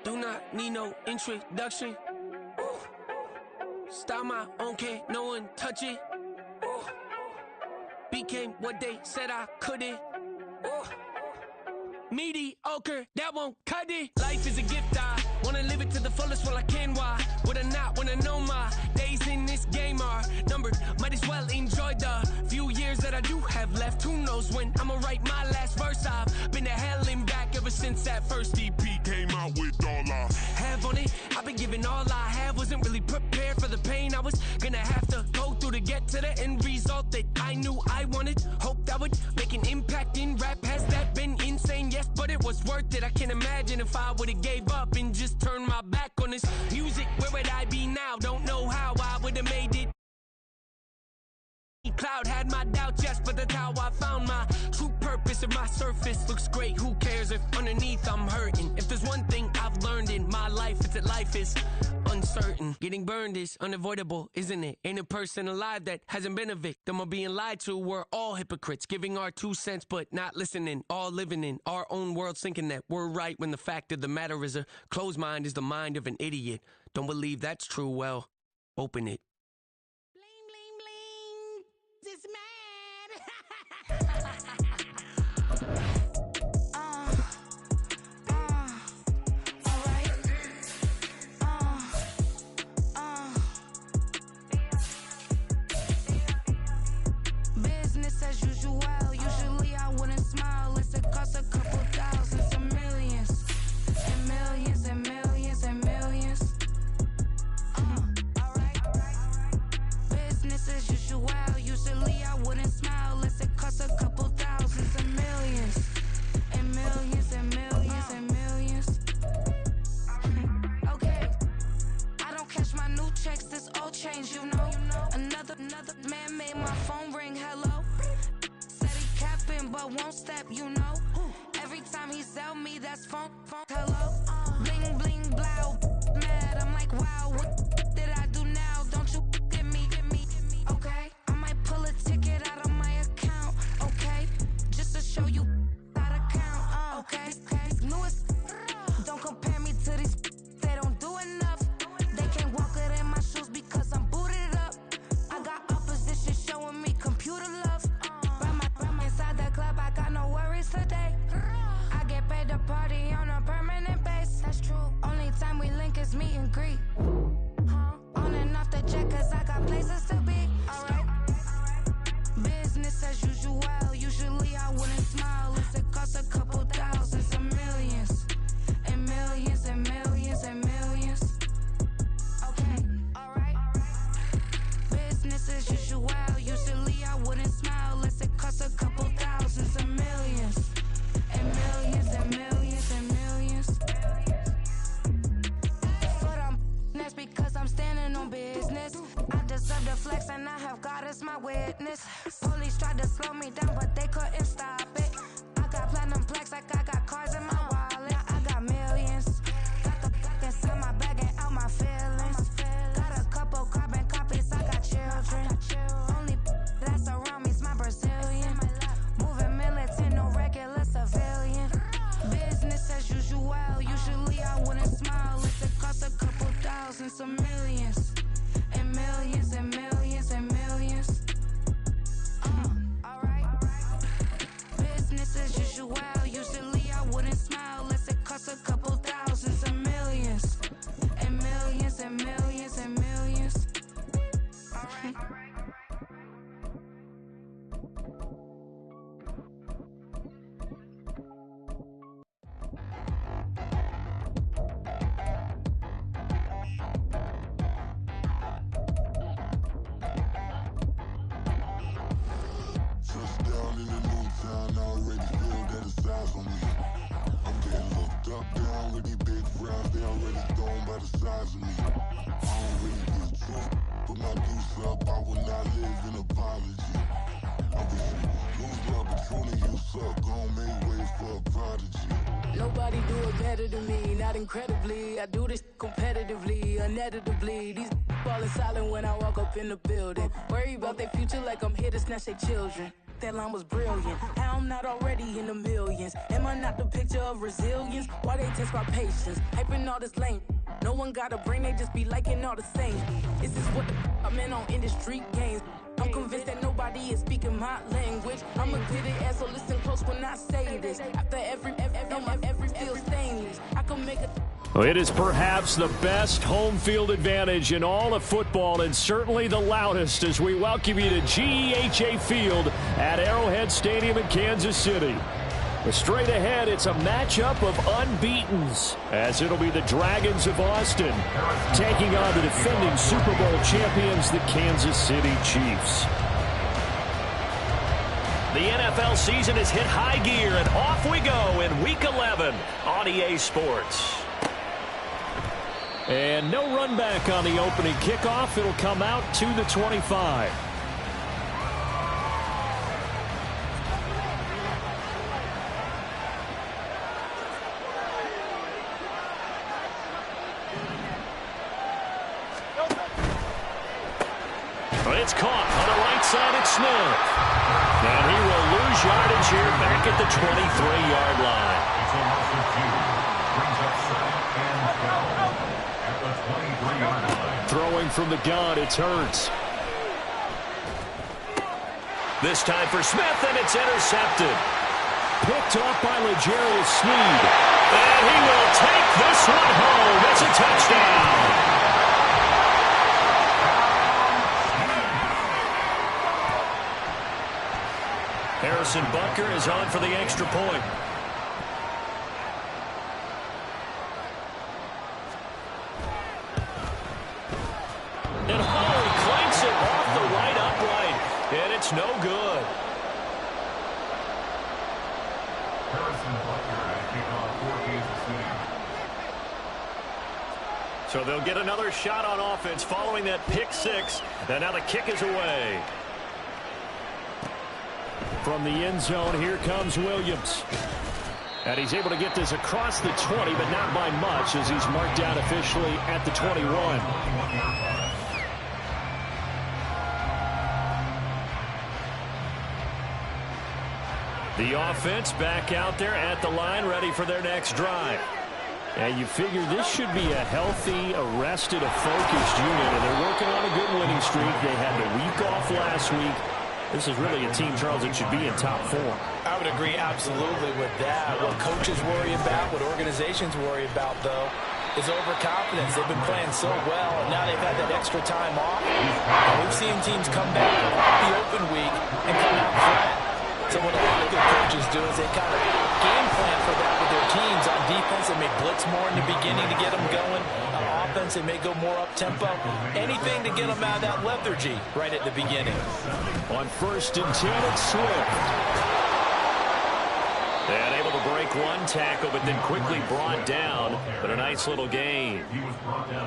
Do not need no introduction. Ooh. Style my own, can't no one touch it. Ooh. Became what they said I couldn't. Ooh. Mediocre, that won't cut it. Life is a gift, I wanna live it to the fullest while I can. Why would I not wanna know my days in this game are numbered? Might as well enjoy the few years that I do have left. Who knows when I'ma write my last verse? I've been to hell and back ever since that first EP came out with all I have on it. I've been giving all I have, wasn't really prepared for the pain I was gonna have to go through to get to the end result that I knew I wanted. Hoped that would make an impact in rap. Has that been insane? Yes, but it was worth it. I can't imagine if I would've gave up and just turned my back on this music. Where would I be now? Don't know how I would've made it. Cloud had my doubts, yes, but that's how I found my true purpose. If my surface looks great, who cares if underneath I'm hurting? If there's one thing I've learned in my life, it's that life is uncertain. Getting burned is unavoidable, isn't it? Ain't a person alive that hasn't been a victim of being lied to. We're all hypocrites, giving our 2 cents but not listening. All living in our own world, thinking that we're right when the fact of the matter is a closed mind is the mind of an idiot. Don't believe that's true? Well, open it. This mad. Alright. Business as usual. Usually I wouldn't smile. It's a cost a couple thousand, some millions, and millions, and millions, and millions. Alright. Business as usual. Usually I wouldn't smile unless it costs a couple thousands and millions, and millions, and millions, and millions. Okay, I don't cash my new checks, this old change, you know. Another man made my phone ring, hello. Said he capping but won't step, you know. Every time he sell me, that's phone, hello. Bling, bling, blow, mad, I'm like, wow, what did I do now? Don't you get me, okay? Pull a ticket out of my account, okay? Just to show you how to count, okay? Newest, don't compare me to these, they don't do enough. They can't walk it in my shoes because I'm booted up. I got opposition showing me computer love. Ram inside the club, I got no worries today. I get paid to party on a permanent base. That's true. Only time we link is meet and greet. On and off the jet, cause I got places to be, alright? Business as usual. Usually I wouldn't smile unless it costs a couple thousands and millions, and millions, and millions, and millions. Okay, alright. Business as usual. Usually I wouldn't smile unless it costs a couple thousands and millions, and millions, and millions, and millions. But that's because I'm standing on business. I deserve the flex and I have God as my witness. Police tried to slow me down but they couldn't stop it. I got platinum plaques like I got cars in my wallet. I got millions. Got the inside my bag and out my feelings. Got a couple carbon copies, I got children. Only that's around me's my Brazilian. Moving militant, no regular civilian. Business as usual. Usually I wouldn't smile unless it costs a couple thousands of millions, and millions, and millions, and millions. Nobody do it better than me, not incredibly. I do this competitively, uneditably. These falling silent when I walk up in the building. Worry about their future like I'm here to snatch their children. That line was brilliant. How I'm not already in the millions? Am I not the picture of resilience? Why they test my patience? Hyping all this lame. No one got a brain, they just be liking all the same. Is this what the I'm in on industry games? I'm convinced that nobody is speaking my language. I'm a good ass, so listen close when I say this. After every feel stainless, I can make a... Well, it is perhaps the best home field advantage in all of football, and certainly the loudest, as we welcome you to GEHA Field at Arrowhead Stadium in Kansas City. But straight ahead, it's a matchup of unbeatens, as it'll be the Dragons of Austin taking on the defending Super Bowl champions, the Kansas City Chiefs. The NFL season has hit high gear, and off we go in Week 11 on EA Sports. And no run back on the opening kickoff. It'll come out to the 25. It's caught on the right side. It's Smith. And he will lose yardage here back at the 23-yard line. Throwing from the gun, it's Hurts. This time for Smith, and it's intercepted. Picked off by L'Jarius Sneed. And he will take this one home. It's a touchdown. Harrison Butker is on for the extra point. And Holly clanks it off the right upright, and it's no good. Harrison Butker has kicked off for Kansas City. So they'll get another shot on offense following that pick six, and now the kick is away. From the end zone, here comes Williams. And he's able to get this across the 20, but not by much, as he's marked down officially at the 21. The offense back out there at the line, ready for their next drive. And you figure this should be a healthy, arrested, a focused unit, and they're working on a good winning streak. They had the week off last week. This is really a team, Charles, that should be in top form. I would agree absolutely with that. What coaches worry about, what organizations worry about, though, is overconfidence. They've been playing so well, and now they've had that extra time off. And we've seen teams come back off the open week and come out flat. So what a lot of good coaches do is they kind of game plan for that with their teams. On defense, they may blitz more in the beginning to get them going. On offense, they may go more up-tempo. Anything to get them out of that lethargy right at the beginning. On 1st and 10, it's Swift. And able to break one tackle, but then quickly brought down. But a nice little gain.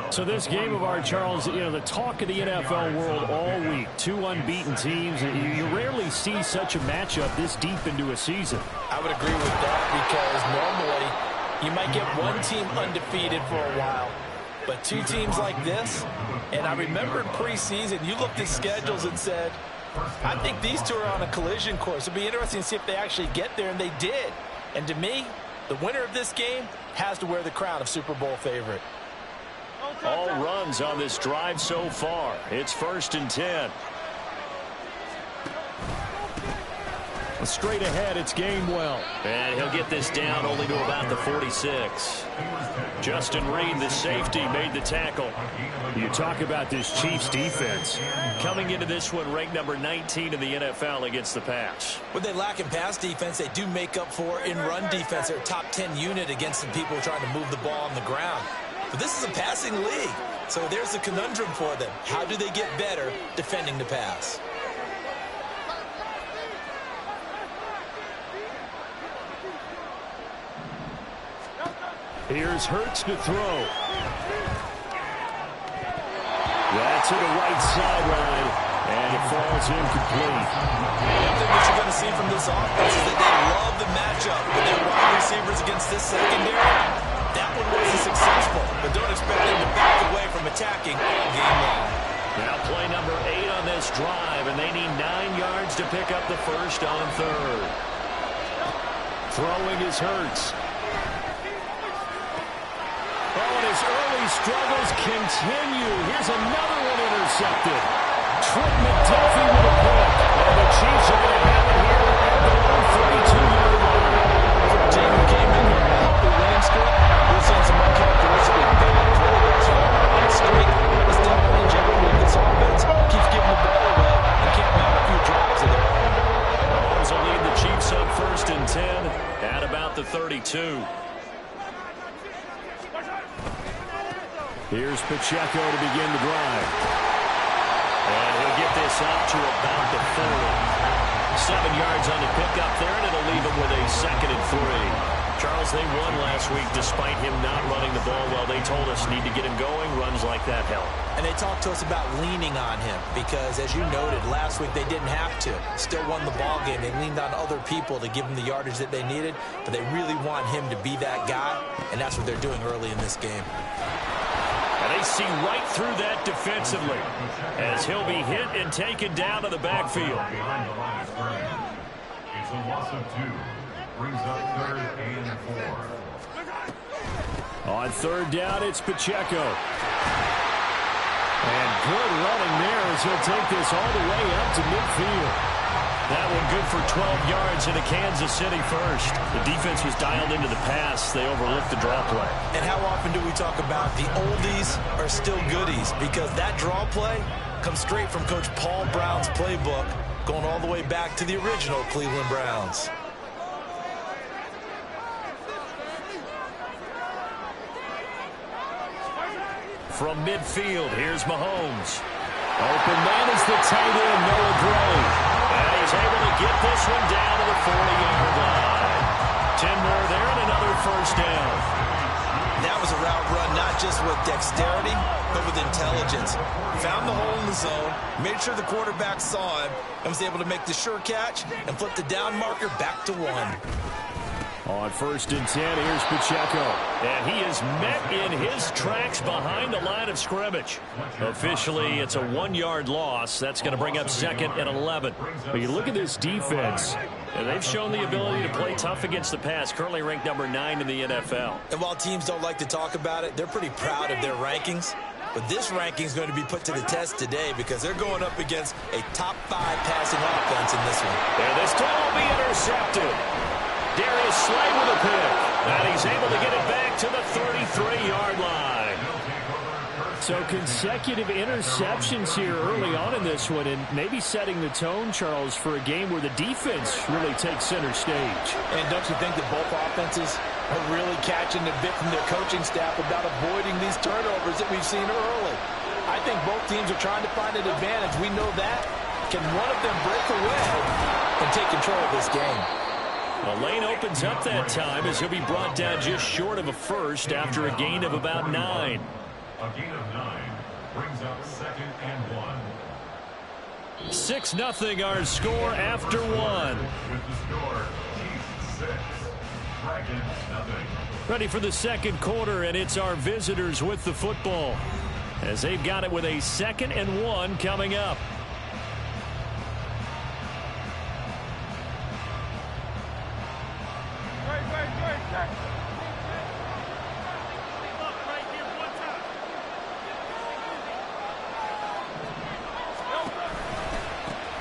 So this game of ours, Charles, you know, the talk of the NFL world all week. Two unbeaten teams. You rarely see such a matchup this deep into a season. I would agree with that, because normally you might get one team undefeated for a while. But two teams like this, and I remember in preseason, you looked at schedules and said, I think these two are on a collision course. It'll be interesting to see if they actually get there, and they did. And to me, the winner of this game has to wear the crown of Super Bowl favorite. All runs on this drive so far. It's 1st and 10. Straight ahead, it's Gainwell. And he'll get this down only to about the 46. Justin Reed, the safety, made the tackle. You talk about this Chiefs defense. Coming into this one, ranked number 19 in the NFL against the pass. What they lack in pass defense, they do make up for in run defense. They're a top 10 unit against some people trying to move the ball on the ground. But this is a passing league, so there's a conundrum for them. How do they get better defending the pass? Here's Hurts to throw. That's to the right sideline, and it falls incomplete. One thing that you're going to see from this offense is that they love the matchup with their against this secondary, that one wasn't successful. But don't expect them to back away from attacking all game long. Now play number 8 on this drive, and they need 9 yards to pick up the first on third. Throwing is Hurts. Oh, and his early struggles continue. Here's another one intercepted. Trent McDuffie with a pick. And the Chiefs are going to have it here at the 42-yard line. For a team who came in here on a healthy winning streak, we're seeing some uncharacteristically bad quarterbacks here. And a streak is definitely jeopardy when this offense keeps giving the ball away and can't mount a few drives of their own. Mahomes will lead the Chiefs up 1st and 10 at about the 32. Here's Pacheco to begin the drive. And he'll get this up to about the 40. 7 yards on the pickup there, and it'll leave him with a 2nd and 3. Charles, they won last week despite him not running the ball well. They told us need to get him going. Runs like that help. And they talked to us about leaning on him because, as you noted, last week they didn't have to. Still won the ball game. They leaned on other people to give them the yardage that they needed, but they really want him to be that guy, and that's what they're doing early in this game. And they see right through that defensively as he'll be hit and taken down to the backfield. Behind the line of scrimmage. It's a loss of 2. Brings up 3rd and 4. On 3rd down, it's Pacheco. And good running there as he'll take this all the way up to midfield. That one good for 12 yards into Kansas City first. The defense was dialed into the pass. They overlooked the draw play. And how often do we talk about the oldies are still goodies? Because that draw play comes straight from Coach Paul Brown's playbook, going all the way back to the original Cleveland Browns. From midfield, here's Mahomes. Open man is the tight end, Noah Gray. And he's able to get this one down to the 40-yard line. 10 more there and another first down. That was a route run not just with dexterity, but with intelligence. Found the hole in the zone, made sure the quarterback saw him, and was able to make the sure catch and flip the down marker back to 1. On 1st and 10, here's Pacheco. And he is met in his tracks behind the line of scrimmage. Officially, it's a 1-yard loss. That's going to bring up 2nd and 11. But you look at this defense. And they've shown the ability to play tough against the pass, currently ranked number 9 in the NFL. And while teams don't like to talk about it, they're pretty proud of their rankings. But this ranking is going to be put to the test today because they're going up against a top 5 passing offense in this one. And this time will be intercepted. Darius Slay with a pick. And he's able to get it back to the 33-yard line. So consecutive interceptions here early on in this one, and maybe setting the tone, Charles, for a game where the defense really takes center stage. And don't you think that both offenses are really catching the bit from their coaching staff about avoiding these turnovers that we've seen early? I think both teams are trying to find an advantage. We know that. Can one of them break away and take control of this game? The lane opens up that time as he'll be brought down just short of a first after a gain of about 9. A gain of 9 brings up 2nd and 1. 6-0 our score after 1. With the score, Chiefs 6, Dragons 0. Ready for the second quarter, and it's our visitors with the football as they've got it with a 2nd and 1 coming up.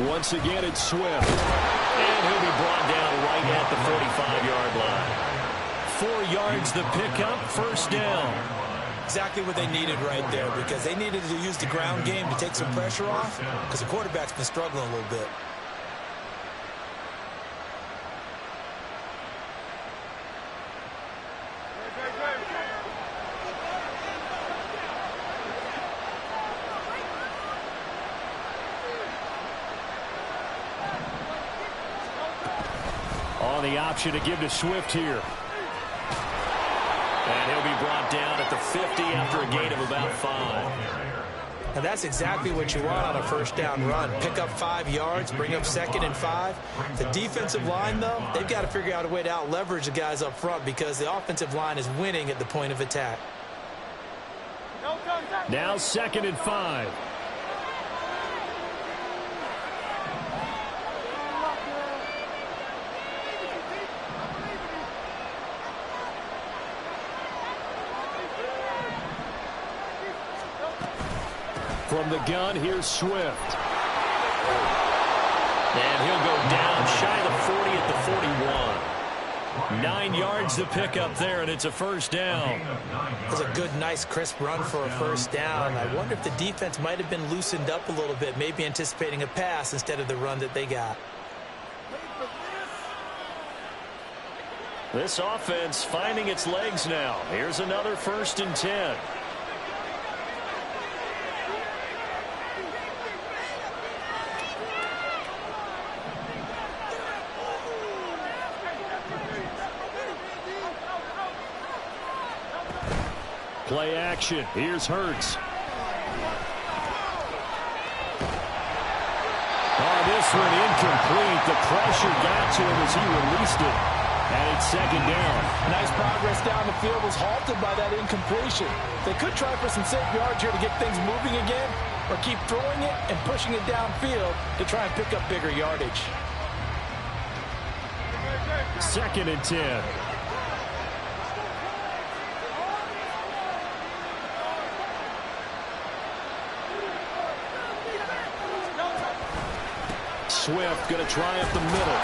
Once again, it's Swift. And he'll be brought down right at the 45-yard line. 4 yards the pickup, first down. Exactly what they needed right there because they needed to use the ground game to take some pressure off because the quarterback's been struggling a little bit. On the option to give to Swift here. And he'll be brought down at the 50 after a gain of about 5. Now that's exactly what you want on a first down run. Pick up 5 yards, bring up 2nd and 5. The defensive line, though, they've got to figure out a way to out-leverage the guys up front because the offensive line is winning at the point of attack. Now 2nd and 5. From the gun, here's Swift. And he'll go down shy of the 40 at the 41. 9 yards to pick up there, and it's a first down. It was a good, nice, crisp run for a first down. I wonder if the defense might have been loosened up a little bit, maybe anticipating a pass instead of the run that they got. This offense finding its legs now. Here's another 1st and 10. Play action. Here's Hurts. Oh, this one incomplete. The pressure got to him as he released it. And it's 2nd down. Nice progress down the field was halted by that incompletion. They could try for some safe yards here to get things moving again, or keep throwing it and pushing it downfield to try and pick up bigger yardage. 2nd and 10. Swift going to try up the middle.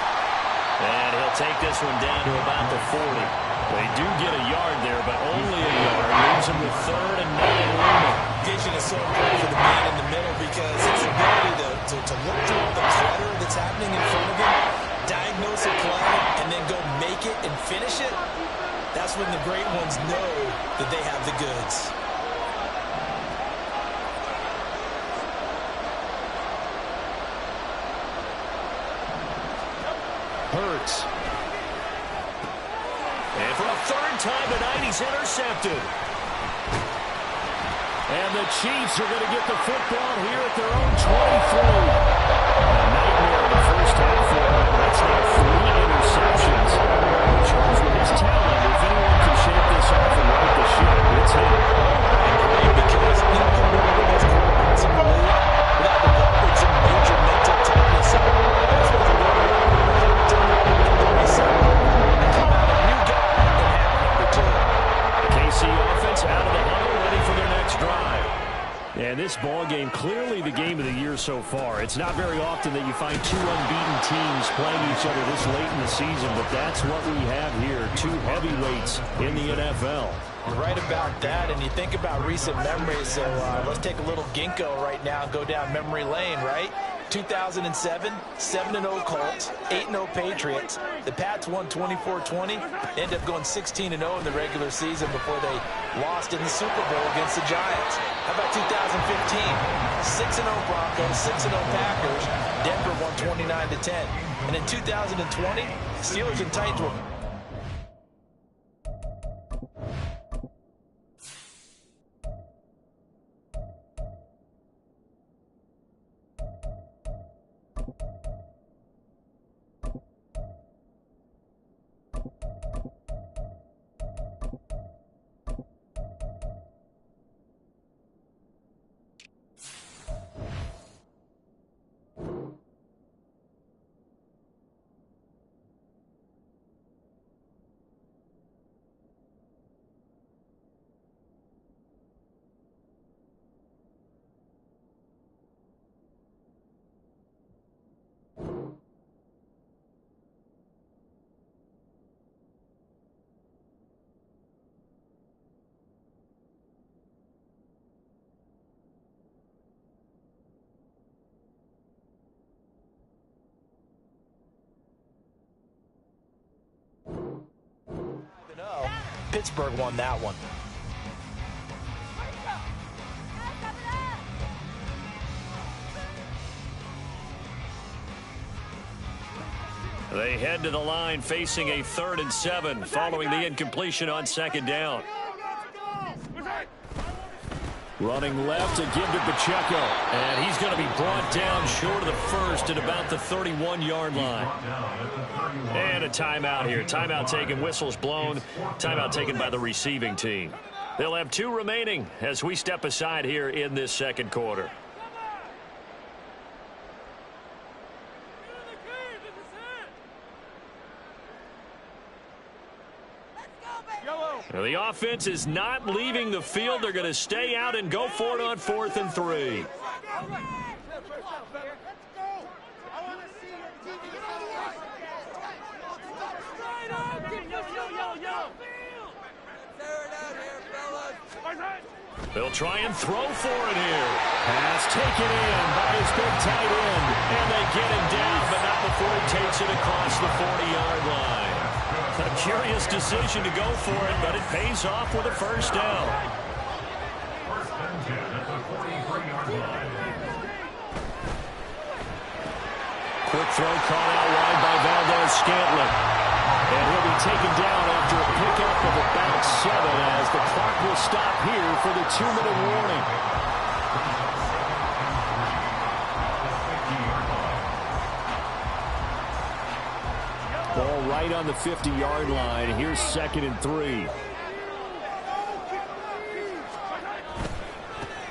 And he'll take this one down to about the 40. They do get a yard there, but only a yard. Leaves them with 3rd and 9. Vision is so important for the man in the middle because it's the ability to look through all the clutter that's happening in front of him, diagnose a play, and then go make it and finish it. That's when the great ones know that they have the goods. Hurts. And for a 3rd time tonight, he's intercepted. And the Chiefs are going to get the football here at their own 23. A nightmare in the first half for them. That's now 3 interceptions. Charles, with his talent, if anyone can shake this off and right the ship, it's him. Because you know, one of the best quarterbacks in the league without developing some major mental toughness. That's what the KC offense out of the huddle, ready for their next drive. And this ball game, clearly the game of the year so far. It's not very often that you find 2 unbeaten teams playing each other this late in the season, but that's what we have here, 2 heavyweights in the NFL. You're right about that, and you think about recent memories, so let's take a little ginkgo right now and go down memory lane, right? 2007, 7-0 Colts, 8-0 Patriots. The Pats won 24-20, ended up going 16-0 in the regular season before they lost in the Super Bowl against the Giants. How about 2015? 6-0 Broncos, 6-0 Packers. Denver won 29-10. And in 2020, Steelers and Titans were... Pittsburgh won that one. They head to the line facing a 3rd and 7 following the incompletion on 2nd down. Running left to give to Pacheco. And he's going to be brought down short of the first at about the 31-yard line. And a timeout here. Timeout taken, whistles blown. Timeout taken by the receiving team. They'll have 2 remaining as we step aside here in this second quarter. Well, the offense is not leaving the field. They're going to stay out and go for it on 4th and 3. They'll try and throw for it here. Pass taken in by his big tight end. And they get him down, but not before he takes it across the 40-yard line. A curious decision to go for it, but it pays off with a first down. First and 10 at the 43-yard line. Quick throw caught out wide by Valdez-Scantling. And he'll be taken down after a pickup of about 7 as the clock will stop here for the 2-minute warning. Ball right on the 50-yard line. Here's 2nd and 3.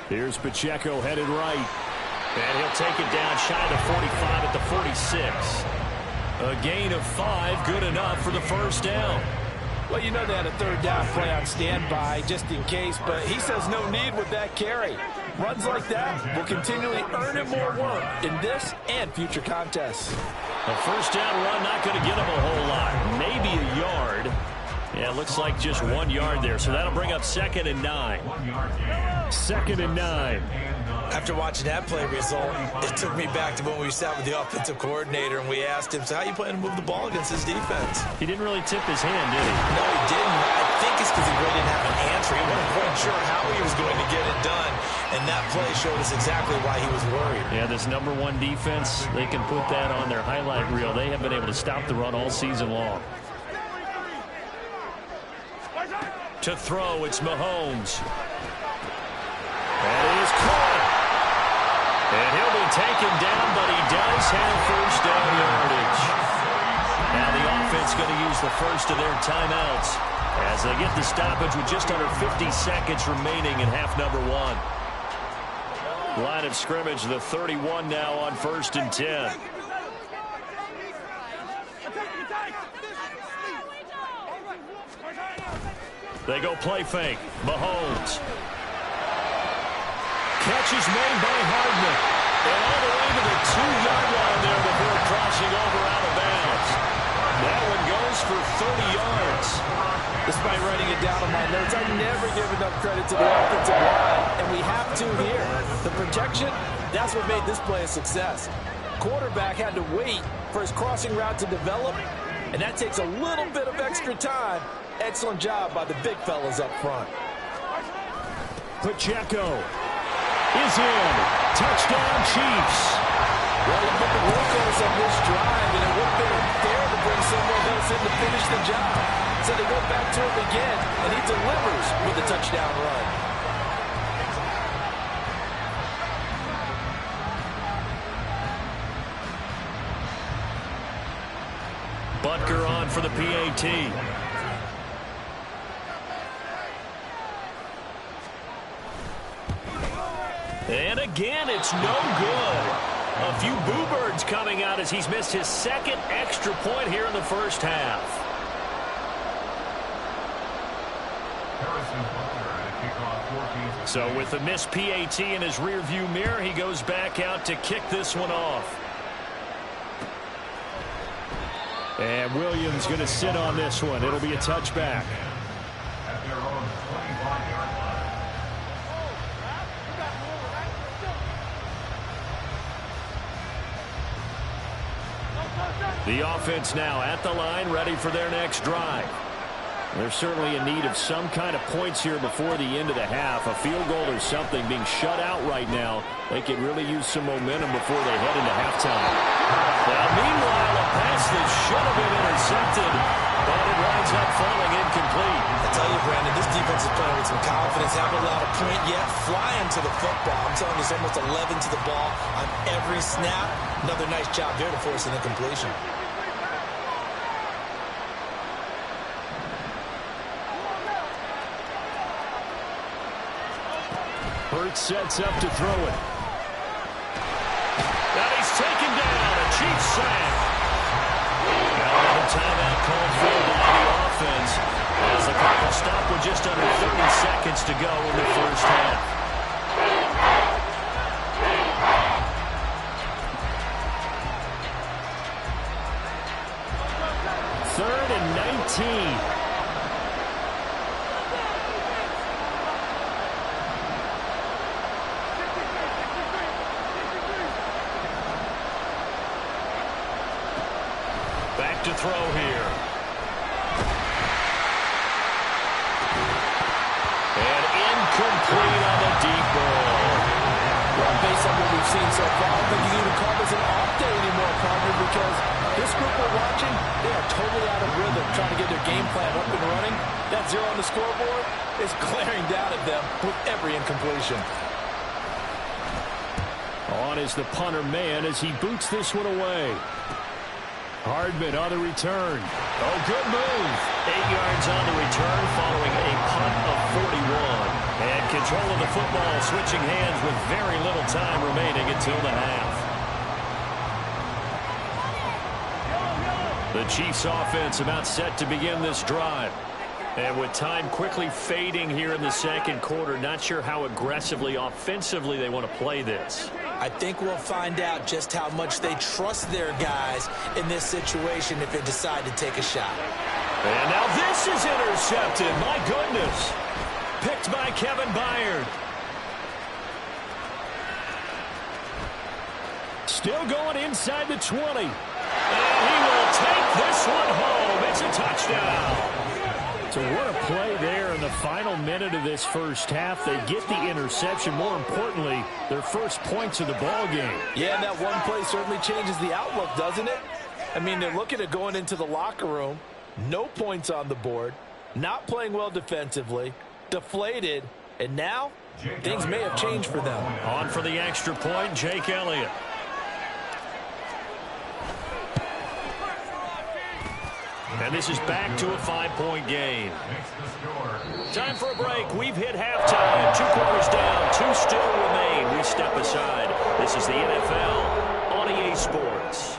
Here's Pacheco headed right. And he'll take it down shy of the 45 at the 46. A gain of 5, good enough for the first down. Well, you know they had a 3rd down play on standby just in case, but he says no need with that carry. Runs like that will continually earn him more work in this and future contests. A first down run, not going to get him a whole lot. Maybe a yard. Yeah, it looks like just 1 yard there, so that'll bring up 2nd and 9. 2nd and 9. After watching that play result, it took me back to when we sat with the offensive coordinator and we asked him, so how you plan to move the ball against his defense? He didn't really tip his hand, did he? No, he didn't. I think it's because he really didn't have an answer. He wasn't quite sure how he was going to get it done, and that play showed us exactly why he was worried. Yeah, this #1 defense, they can put that on their highlight reel. They have been able to stop the run all season long. To throw, it's Mahomes. That is caught. And he'll be taken down, but he does have first down yardage. Now the offense going to use the first of their timeouts as they get the stoppage with just under 50 seconds remaining in half number 1. Line of scrimmage, the 31 now on 1st and 10. They go play fake. Mahomes. Catch is made by Hardman. And all the way to the 2-yard line there before crossing over out of bounds. That one goes for 30 yards. Despite writing it down on my notes, I never give enough credit to the offensive line, and we have to here. The protection, that's what made this play a success. Quarterback had to wait for his crossing route to develop, and that takes a little bit of extra time. Excellent job by the big fellas up front. Pacheco is in. Touchdown, Chiefs. Well, look at the workhorse of this drive, and it would have been unfair to bring someone else in to finish the job. So they go back to him again, and he delivers with a touchdown run. Butker on for the PAT. And again, it's no good. A few boo birds coming out as he's missed his 2nd extra point here in the first half. So with the missed PAT in his rearview mirror, he goes back out to kick this one off. And Williams going to sit on this one. It'll be a touchback. At their own 25-yard line. The offense now at the line, ready for their next drive. They're certainly in need of some kind of points here before the end of the half. A field goal or something. Being shut out right now, they could really use some momentum before they head into halftime. Well, meanwhile, a pass that should have been intercepted, but it winds up falling incomplete. I tell you, Brandon. This defense is playing with some confidence. Haven't allowed a point yet. Flying to the football. I'm telling you, it's almost 11 to the ball on every snap. Another nice job there to force an incompletion. Hurts sets up to throw it. And he's taken down. A Chiefs sack. Now another timeout called for by the offense as the clock will stop with just under 30 seconds to go in the first half. Third and 19. Back to throw here. And incomplete on the deep ball. Well, based on what we've seen so far, I don't think you can even call this an off day anymore, partner, because this group we're watching, they are totally out of rhythm, trying to get their game plan up and running. That zero on the scoreboard is glaring down at them with every incompletion. On is the punter man as he boots this one away. Hardman on the return. Oh, good move. 8 yards on the return following a punt of 41. And control of the football switching hands with very little time remaining until the half. The Chiefs offense about set to begin this drive. And with time quickly fading here in the second quarter, not sure how aggressively, offensively they want to play this. I think we'll find out just how much they trust their guys in this situation if they decide to take a shot. And now this is intercepted. My goodness. Picked by Kevin Byard. Still going inside the 20. And he will take this one home. It's a touchdown. So what a play there in the final minute of this first half. They get the interception. More importantly, their first points of the ball game. Yeah, and that one play certainly changes the outlook, doesn't it? I mean, they're looking at going into the locker room. No points on the board. Not playing well defensively. Deflated. And now, things may have changed for them. On for the extra point, Jake Elliott. And this is back to a 5-point game. Time for a break. We've hit halftime. 2 quarters down. 2 still remain. We step aside. This is the NFL on EA Sports.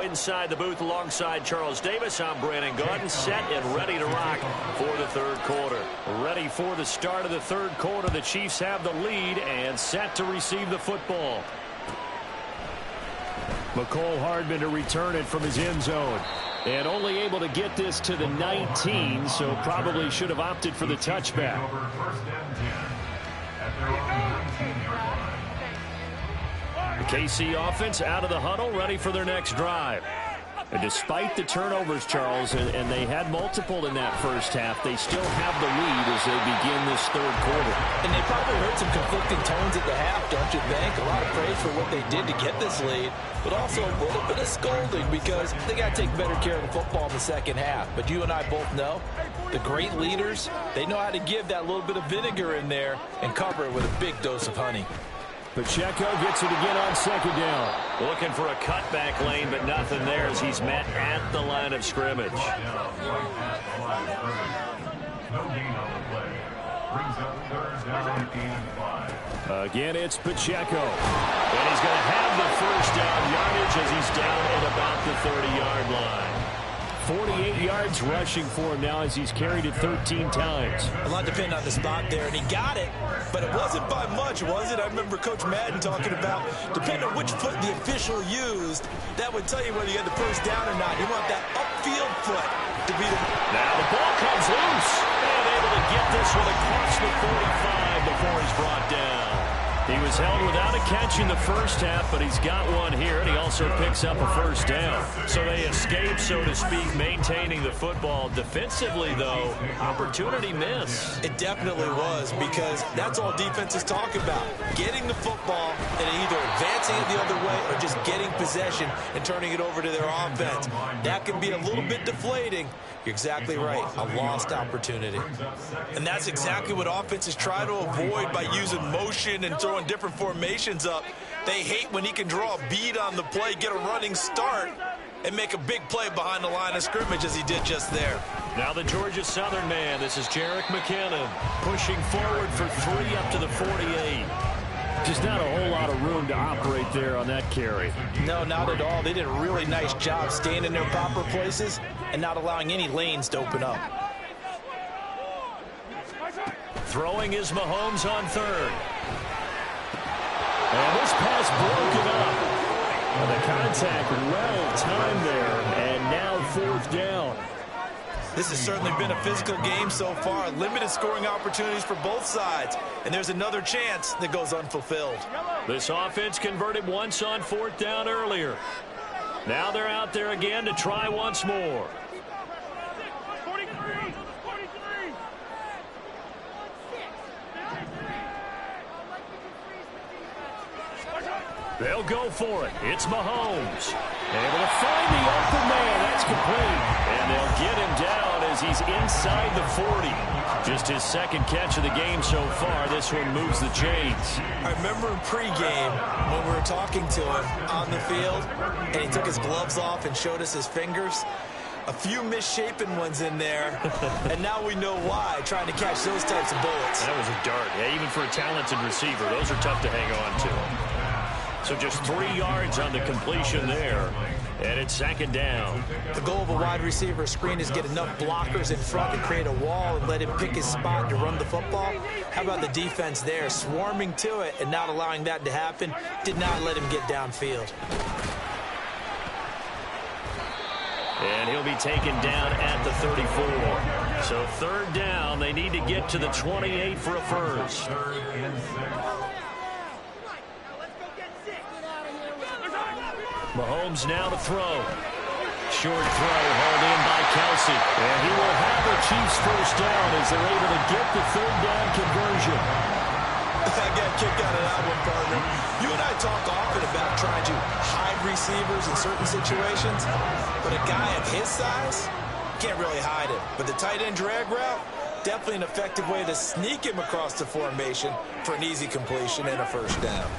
Inside the booth alongside Charles Davis, I'm Brandon Gaudin, set and ready to rock for the third quarter. Ready for the start of the third quarter. The Chiefs have the lead and set to receive the football. McCole Hardman to return it from his end zone. And only able to get this to the 19, so probably should have opted for the touchback. The KC offense out of the huddle, ready for their next drive. And despite the turnovers, Charles, and they had multiple in that first half, they still have the lead as they begin this third quarter. And they probably heard some conflicting tones at the half, don't you think? A lot of praise for what they did to get this lead, but also a little bit of scolding because they got to take better care of the football in the second half. But you and I both know the great leaders, they know how to give that little bit of vinegar in there and cover it with a big dose of honey. Pacheco gets it again on second down. Looking for a cutback lane, but nothing there as he's met at the line of scrimmage. No gain on the play. Brings up third down and 5. Again, it's Pacheco. And he's going to have the first down yardage as he's down at about the 30-yard line. 48 yards rushing for him now as he's carried it 13 times. A lot depended on the spot there, and he got it, but it wasn't by much, was it? I remember Coach Madden talking about, depending on which foot the official used, that would tell you whether you had the first down or not. You want that upfield foot to be the... Now the ball comes loose, and able to get this one across the 45 before he's brought down. He was held without a catch in the first half, but he's got one here, and he also picks up a first down. So they escape, so to speak, maintaining the football. Defensively, though, opportunity miss. It definitely was, because that's all defenses talk about. Getting the football and either advancing it the other way or just getting possession and turning it over to their offense. That can be a little bit deflating. You're exactly right. A lost opportunity. And that's exactly what offenses try to avoid by using motion and throwing different formations up. They hate when he can draw a bead on the play, get a running start, and make a big play behind the line of scrimmage as he did just there. Now the Georgia Southern man. This is Jerick McKinnon pushing forward for 3 up to the 48. Just not a whole lot of room to operate there on that carry. No, not at all. They did a really nice job staying in their proper places and not allowing any lanes to open up. Throwing is Mahomes on third. And this pass broken up. And the contact well timed there, and now fourth down. This has certainly been a physical game so far. Limited scoring opportunities for both sides. And there's another chance that goes unfulfilled. This offense converted once on fourth down earlier. Now they're out there again to try once more. They'll go for it. It's Mahomes. Able to find the open man. That's complete. And they'll get him down as he's inside the 40. Just his second catch of the game so far. This one moves the chains. I remember in pregame when we were talking to him on the field, and he took his gloves off and showed us his fingers. A few misshapen ones in there, and now we know why, trying to catch those types of bullets. That was a dart. Yeah, even for a talented receiver, those are tough to hang on to. So just 3 yards on the completion there, and it's second down. The goal of a wide receiver screen is get enough blockers in front to create a wall and let him pick his spot to run the football. How about the defense there, swarming to it and not allowing that to happen? Did not let him get downfield. And he'll be taken down at the 34. So third down, they need to get to the 28 for a first. Mahomes now to throw. Short throw hauled in by Kelsey. And he will have the Chiefs first down as they're able to get the third down conversion. I got a kick out of that one, partner. You and I talk often about trying to hide receivers in certain situations, but a guy of his size can't really hide him. But the tight end drag route, definitely an effective way to sneak him across the formation for an easy completion and a first down.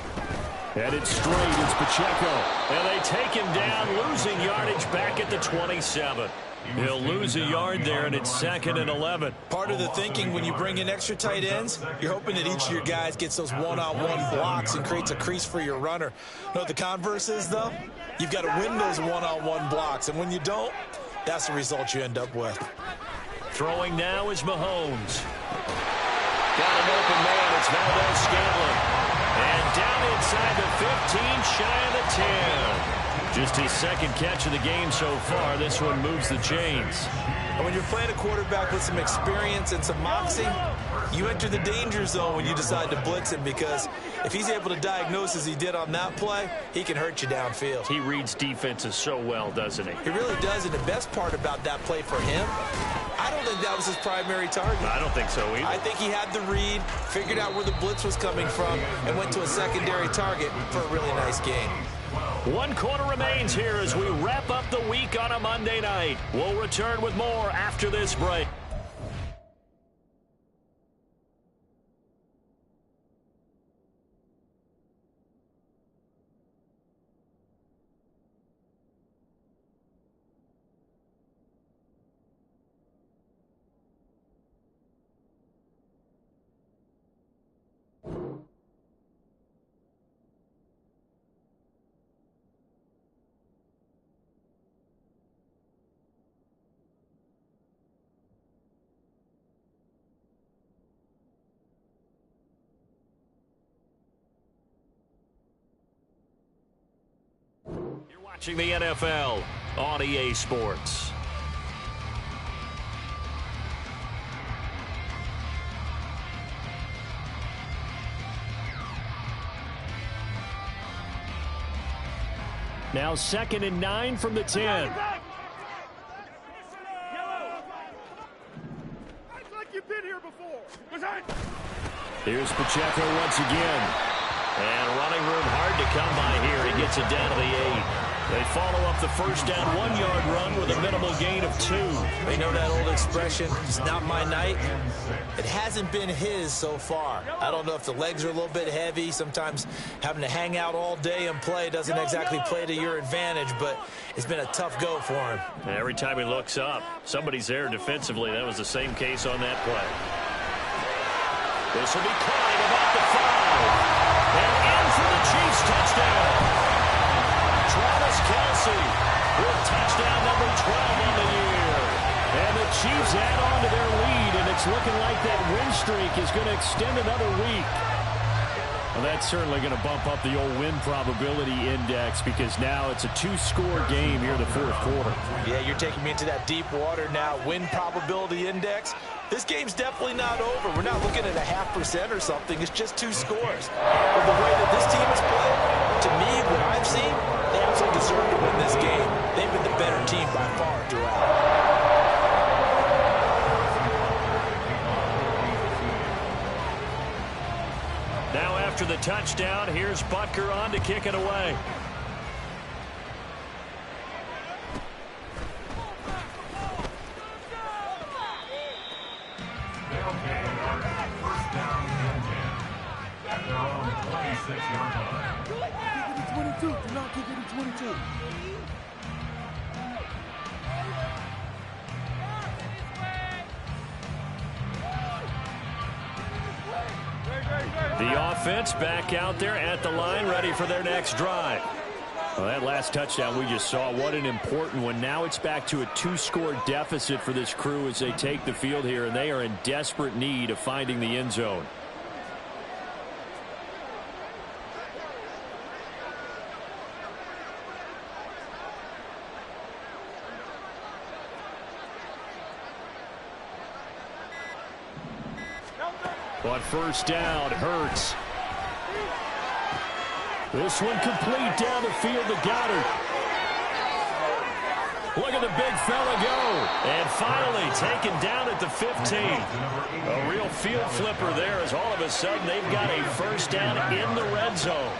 Headed straight, it's Pacheco. And they take him down, losing yardage back at the 27. He'll lose a yard there, and it's 2nd and 11. Part of the thinking when you bring in extra tight ends, you're hoping that each of your guys gets those one-on-one blocks and creates a crease for your runner. You know what the converse is, though? You've got to win those one-on-one blocks, and when you don't, that's the result you end up with. Throwing now is Mahomes. Got an open man, it's Valdez-Scantling. And down inside the 15, shy of the 10. Just his second catch of the game so far. This one moves the chains. And when you're playing a quarterback with some experience and some moxie, you enter the danger zone when you decide to blitz him, because if he's able to diagnose as he did on that play, he can hurt you downfield. He reads defenses so well, doesn't he? He really does, and the best part about that play for him, I don't think that was his primary target. I don't think so either. I think he had the read, figured out where the blitz was coming from, and went to a secondary target for a really nice game. 1 quarter remains here as we wrap up the week on a Monday night. We'll return with more after this break. Watching the NFL on EA Sports. Now 2nd and 9 from the 10. Here's Pacheco once again. And running room hard to come by here. He gets it down to the 8. They follow up the first down 1-yard run with a minimal gain of 2. They know that old expression, it's not my night. It hasn't been his so far. I don't know if the legs are a little bit heavy. Sometimes having to hang out all day and play doesn't exactly play to your advantage, but it's been a tough go for him. And every time he looks up, somebody's there defensively. That was the same case on that play. This will be caught at about the 5. And in for the Chiefs touchdown. Travis Kelce with touchdown number 12 on the year. And the Chiefs add on to their lead, and it's looking like that win streak is going to extend another week. Well, that's certainly going to bump up the old win probability index because now it's a 2-score game here in the 4th quarter. Yeah, you're taking me into that deep water now. Win probability index. This game's definitely not over. We're not looking at a 0.5% or something. It's just 2 scores. But the way that this team has played, to me, what I've seen, they absolutely deserve to win this game. They've been the better team by far throughout. Now after the touchdown, here's Butker on to kick it away. First down and 10 at their own 26-yard line. Kick it to 22. Do not kick it to 22. The offense back out there at the line, ready for their next drive. Well, that last touchdown we just saw, what an important one. Now it's back to a 2-score deficit for this crew as they take the field here, and they are in desperate need of finding the end zone. On first down, Hurts. This one complete down the field to Goddard. Look at the big fella go. And finally taken down at the 15. A real field flipper there as all of a sudden they've got a first down in the red zone.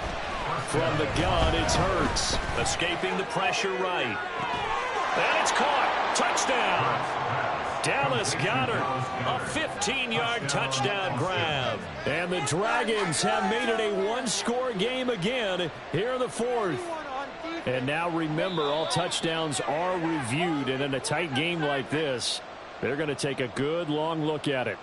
From the gun, it's Hurts. Escaping the pressure right. And it's caught. Touchdown. Dallas Goedert, a 15-yard touchdown grab. And the Dragons have made it a 1-score game again here in the 4th. And now remember, all touchdowns are reviewed, and in a tight game like this, they're going to take a good long look at it.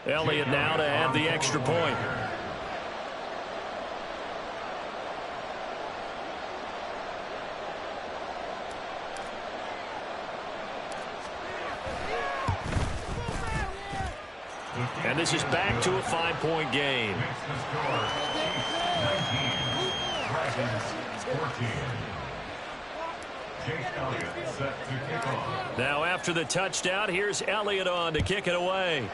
Elliott now to add the extra point. And this is back to a 5-point game. Now after the touchdown, here's Elliott on to kick it away.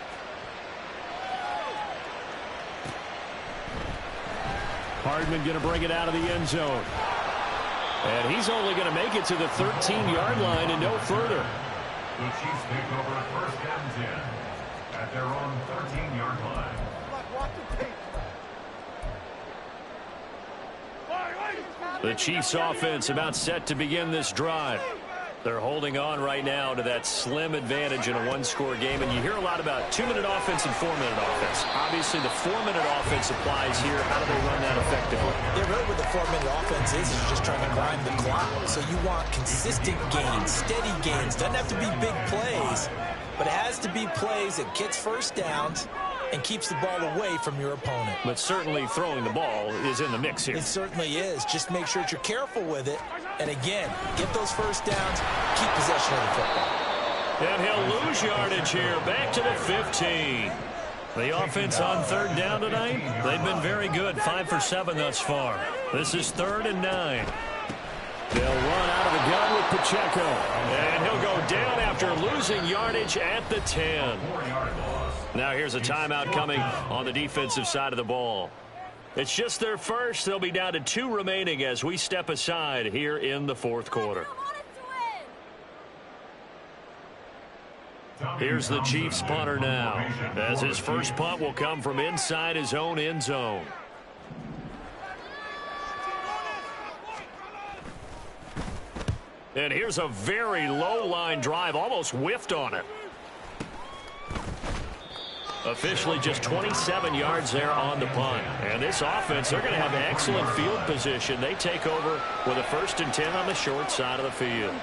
Hardman going to bring it out of the end zone. And he's only going to make it to the 13-yard line and no further. The Chiefs take over first and 10 at their own 13-yard line. The Chiefs offense about set to begin this drive. They're holding on right now to that slim advantage in a 1-score game. And you hear a lot about 2-minute offense and 4-minute offense. Obviously, the 4-minute offense applies here. How do they run that effectively? Yeah, really what the 4-minute offense is just trying to grind the clock. So you want consistent gains, steady gains. Doesn't have to be big plays, but it has to be plays that gets first downs and keeps the ball away from your opponent. But certainly throwing the ball is in the mix here. It certainly is. Just make sure that you're careful with it. And again, get those first downs, keep possession of the football. And he'll lose yardage here, back to the 15. The offense on third down tonight, they've been very good, 5 for 7 thus far. This is 3rd and 9. They'll run out of the gun with Pacheco. And he'll go down after losing yardage at the 10. Now here's a timeout coming on the defensive side of the ball. It's just their first. They'll be down to 2 remaining as we step aside here in the fourth quarter. Here's the Chiefs punter now, as his first punt will come from inside his own end zone. And here's a very low line drive, almost whiffed on it. Officially just 27 yards there on the punt. And this offense, they're going to have excellent field position. They take over with a 1st and 10 on the short side of the field.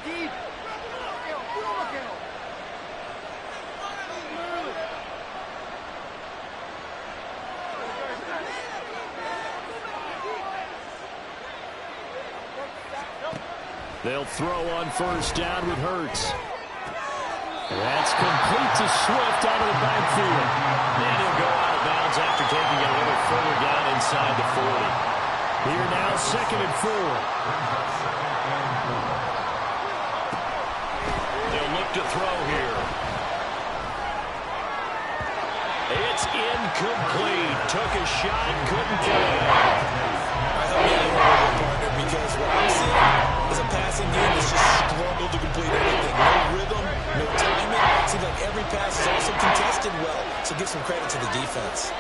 They'll throw on 1st down with Hurts. That's complete to Swift out of the backfield. And he'll go out of bounds after taking it a little further down inside the 40. Here now, 2nd and 4. They'll look to throw here. It's incomplete. Took a shot, couldn't get it. I hope you didn't hold it, partner, because what I'm seeing is a passing game that's just struggled to complete anything. No rhythm, no timing. It seems like every pass is also contested well, so give some credit to the defense.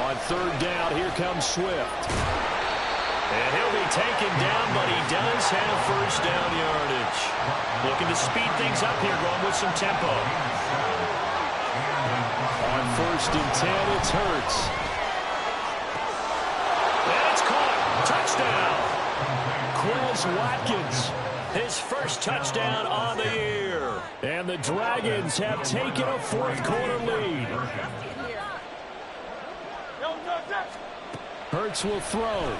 On 3rd down, here comes Swift. And he'll be taken down, but he does have 1st down yardage. Looking to speed things up here, going with some tempo. On 1st and 10, it's Hurts. And it's caught. Touchdown. Quez Watkins, his first touchdown on the year. And the Dragons have taken a 4th quarter lead. Hurts will throw.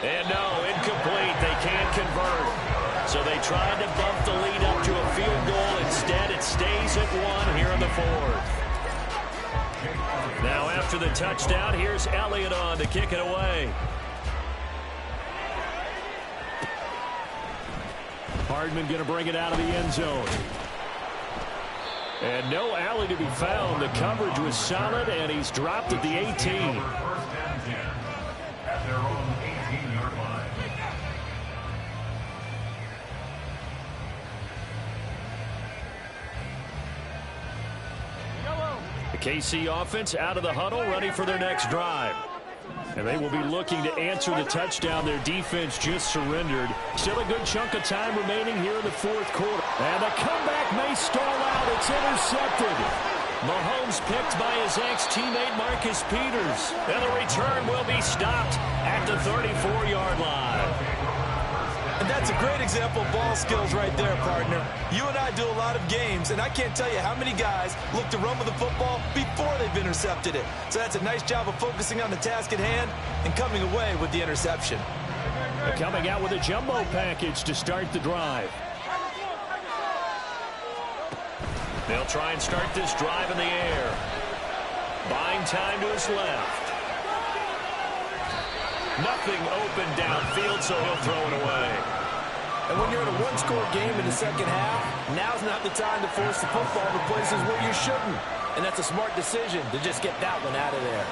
And no, incomplete. They can't convert. So they tried to bump the lead up to a field goal. Instead, it stays at 1 here in the 4th. Now after the touchdown, here's Elliott on to kick it away. Hardman going to bring it out of the end zone. And no alley to be found. The coverage was solid, and he's dropped at the 18. 1st and 10 at their own 18-yard line. The KC offense out of the huddle, ready for their next drive. And they will be looking to answer the touchdown their defense just surrendered. Still a good chunk of time remaining here in the 4th quarter. And the comeback may stall out. It's intercepted. Mahomes picked by his ex-teammate Marcus Peters. And the return will be stopped at the 34-yard line. And that's a great example of ball skills right there, partner. You and I do a lot of games, and I can't tell you how many guys look to run with the football before they've intercepted it. So that's a nice job of focusing on the task at hand and coming away with the interception. They're coming out with a jumbo package to start the drive. They'll try and start this drive in the air. Buying time to his left. Nothing open downfield, so he'll throw it away. And when you're in a one-score game in the second half, now's not the time to force the football to places where you shouldn't. And that's a smart decision to just get that one out of there.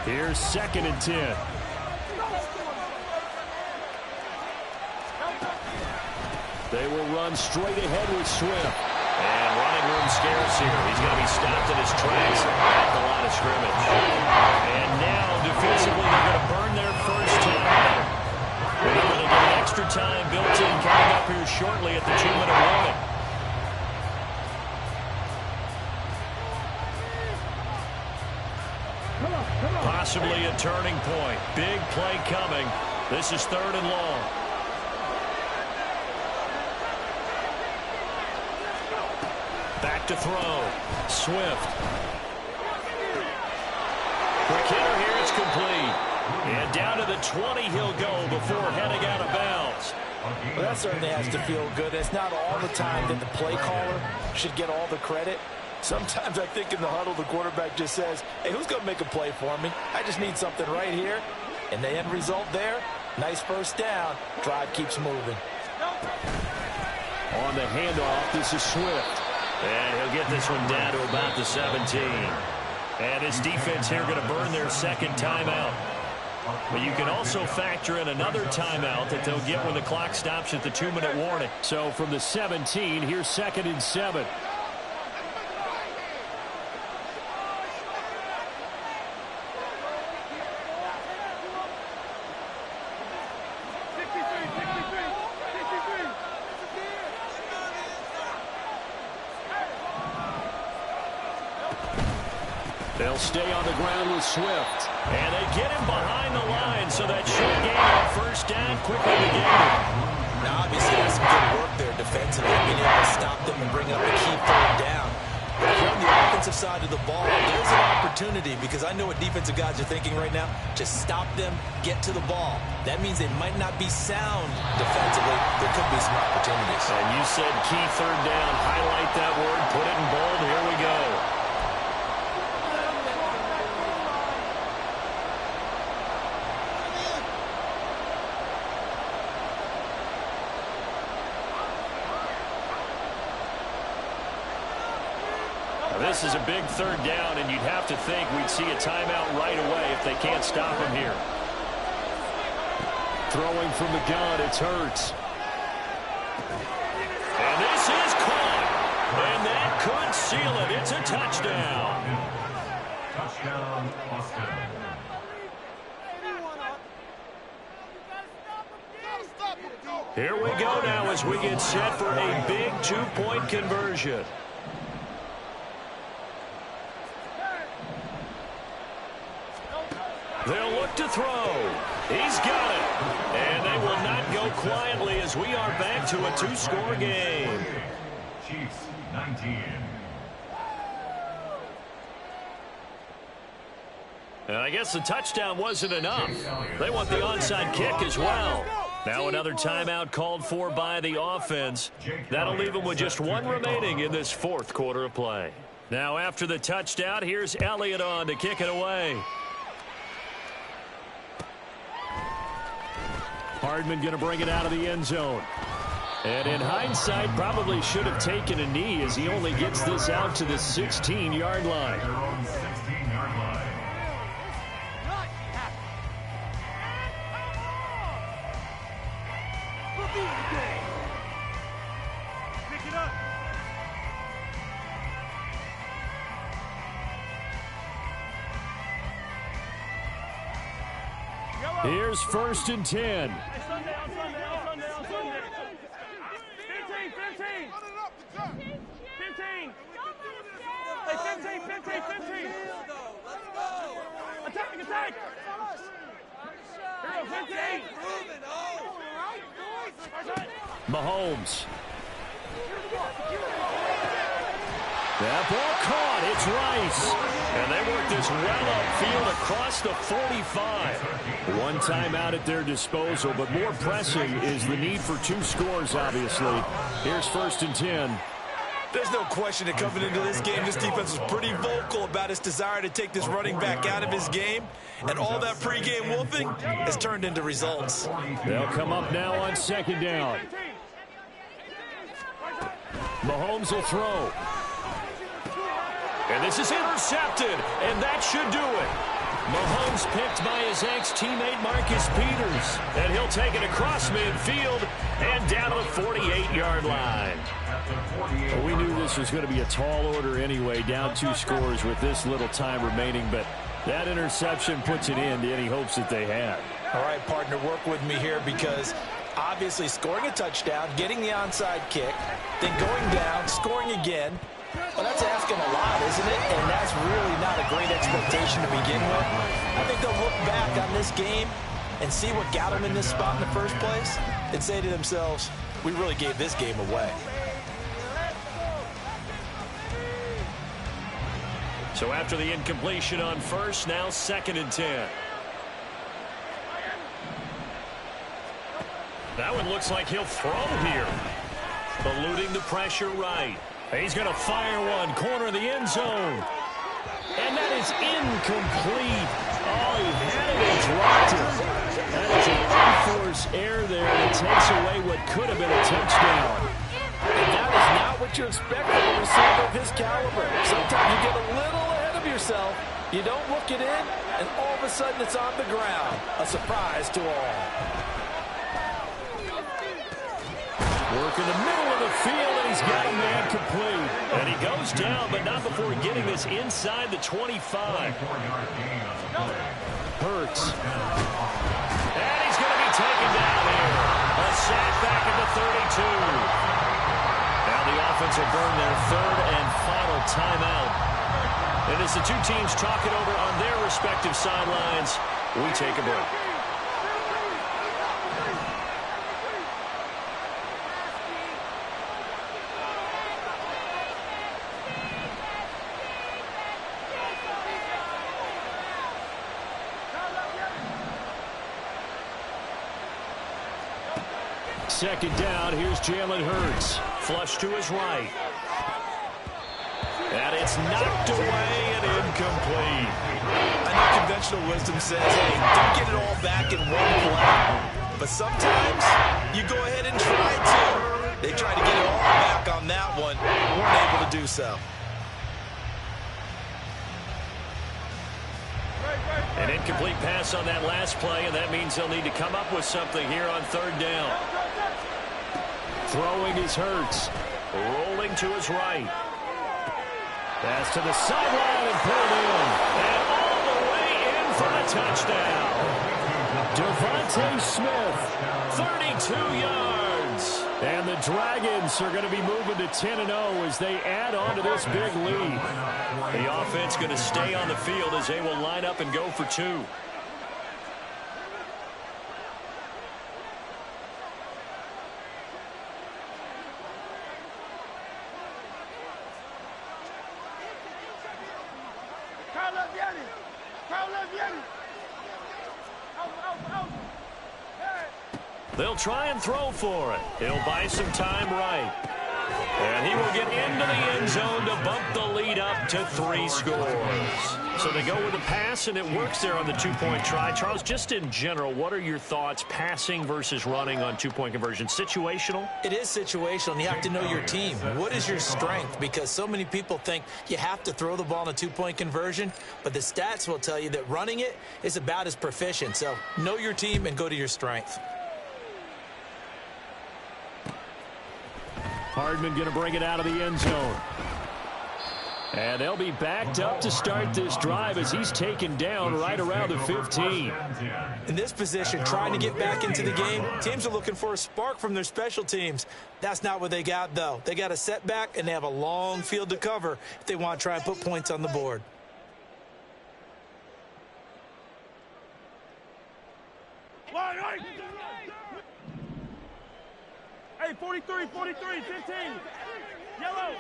Here's 2nd and 10. They will run straight ahead with Swift. And running room scarce here. He's going to be stopped in his tracks at the line of scrimmage. And now, defensively, they're going to burn their 1st time. Remember, they'll get extra time built in coming up here shortly at the 2-minute warning. Possibly a turning point. Big play coming. This is 3rd and long. Back to throw. Swift. Quick hitter here. It's complete. And down to the 20 he'll go before heading out of bounds. Well, that certainly has to feel good. It's not all the time that the play caller should get all the credit. Sometimes I think in the huddle, the quarterback just says, hey, who's going to make a play for me? I just need something right here. And the end result there, nice first down. Drive keeps moving. On the handoff, this is Swift. And he'll get this one down to about the 17. And this defense here going to burn their second timeout. But you can also factor in another timeout that they'll get when the clock stops at the 2-minute warning. So from the 17, here's 2nd and 7. They'll stay on the ground with Swift. And they get him behind the line, so that should gain a first down quickly to gain. Now, obviously, that's some good work there defensively, being able to stop them and bring up a key third down. But if you're on the offensive side of the ball, there's an opportunity, because I know what defensive guys are thinking right now. Just stop them, get to the ball. That means they might not be sound defensively. There could be some opportunities. And you said key third down. Highlight that word, put it in bold. Here we go. This is a big third down, and you'd have to think we'd see a timeout right away if they can't stop him here. Throwing from the gun, it's Hurts. And this is caught. And that could seal it. It's a touchdown. Touchdown, Austin. Here we go now as we get set for a big 2-point conversion. They'll look to throw. He's got it. And they will not go quietly as we are back to a 2-score game. Chiefs 19. And I guess the touchdown wasn't enough. They want the onside kick as well. Now another timeout called for by the offense. That'll leave them with just one remaining in this 4th quarter of play. Now after the touchdown, here's Elliott on to kick it away. Hardman going to bring it out of the end zone. And in hindsight, probably should have taken a knee as he only gets this out to the 16-yard line. Their own 16-yard line. Pick it up. Here's 1st and 10. Sunday. 15. Hey, 15. Attack. Hero, 15. Mahomes. That ball caught. It's Rice. And they work this well upfield across the 45. One timeout at their disposal, but more pressing is the need for 2 scores, obviously. Here's 1st and 10. There's no question that coming into this game, this defense was pretty vocal about its desire to take this running back out of his game. And all that pregame wolfing has turned into results. They'll come up now on 2nd down. Mahomes will throw. And this is intercepted, and that should do it. Mahomes picked by his ex-teammate Marcus Peters. And he'll take it across midfield and down to the 48-yard line. Well, we knew this was going to be a tall order anyway, down 2 scores with this little time remaining, but that interception puts an end to any hopes that they had. All right, partner, work with me here, because obviously scoring a touchdown, getting the onside kick, then going down, scoring again, well, that's asking a lot, isn't it? And that's really not a great expectation to begin with. I think they'll look back on this game and see what got them in this spot in the first place and say to themselves, we really gave this game away. So after the incompletion on 1st, now 2nd and 10. That one looks like he'll throw here. Eluding the pressure right. He's going to fire one, corner of the end zone. And that is incomplete. Oh, he had it and dropped it. That is an unforced error there that takes away what could have been a touchdown. And that is not what you expect from a receiver of his caliber. Sometimes you get a little ahead of yourself. You don't look it in, and all of a sudden it's on the ground. A surprise to all. Work in the middle of the field, and he's got a man complete. And he goes down, but not before getting this inside the 25. Hurts. And he's going to be taken down here. A sack back at the 32. Now the offense will burn their third and final timeout. And as the two teams talk it over on their respective sidelines, we take a break. Second down, here's Jalen Hurts. Flush to his right. And it's knocked away and incomplete. I know conventional wisdom says, hey, don't get it all back in one play. But sometimes you go ahead and try to. They tried to get it all back on that one. Weren't able to do so. An incomplete pass on that last play, and that means they'll need to come up with something here on third down. Throwing is Hurts. Rolling to his right. Pass to the sideline and pulled in. And all the way in for the touchdown. Devontae Smith, 32 yards. And the Dragons are going to be moving to 10-0 as they add on to this big lead. The offense going to stay on the field as they will line up and go for two. They'll try and throw for it. He'll buy some time right. And he will get into the end zone to bump the lead up to 3 scores. So they go with a pass, and it works there on the two-point try. Charles, just in general, what are your thoughts passing versus running on two-point conversion? Situational? It is situational, and you have to know your team. What is your strength? Because so many people think you have to throw the ball in a two-point conversion, but the stats will tell you that running it is about as proficient. So know your team and go to your strength. Hardman going to bring it out of the end zone. And they'll be backed up to start this drive as he's taken down right around the 15. In this position, trying to get back into the game, teams are looking for a spark from their special teams. That's not what they got, though. They got a setback, and they have a long field to cover if they want to try and put points on the board. Hey, 43, 15. Yellow.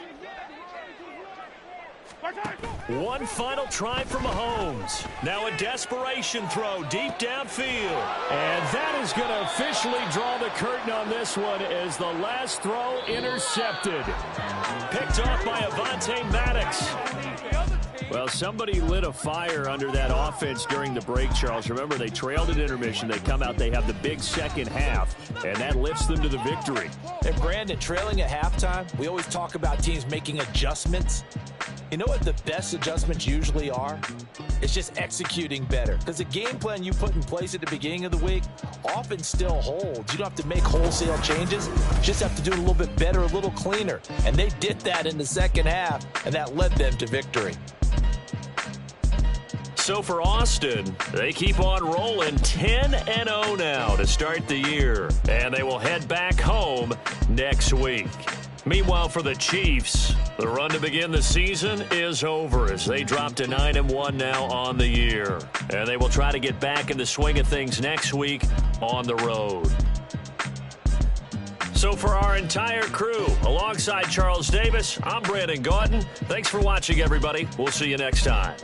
One final try for Mahomes. Now a desperation throw deep downfield. And that is going to officially draw the curtain on this one as the last throw intercepted. Picked off by Avonte Maddox. Well, somebody lit a fire under that offense during the break, Charles. Remember, they trailed at intermission. They come out, they have the big second half, and that lifts them to the victory. And, Brandon, trailing at halftime, we always talk about teams making adjustments. You know what the best adjustments usually are? It's just executing better. Because the game plan you put in place at the beginning of the week often still holds. You don't have to make wholesale changes. You just have to do it a little bit better, a little cleaner. And they did that in the second half, and that led them to victory. So for Austin, they keep on rolling 10-0 now to start the year. And they will head back home next week. Meanwhile, for the Chiefs, the run to begin the season is over as they drop to 9-1 now on the year. And they will try to get back in the swing of things next week on the road. So for our entire crew, alongside Charles Davis, I'm Brandon Gautin. Thanks for watching, everybody. We'll see you next time.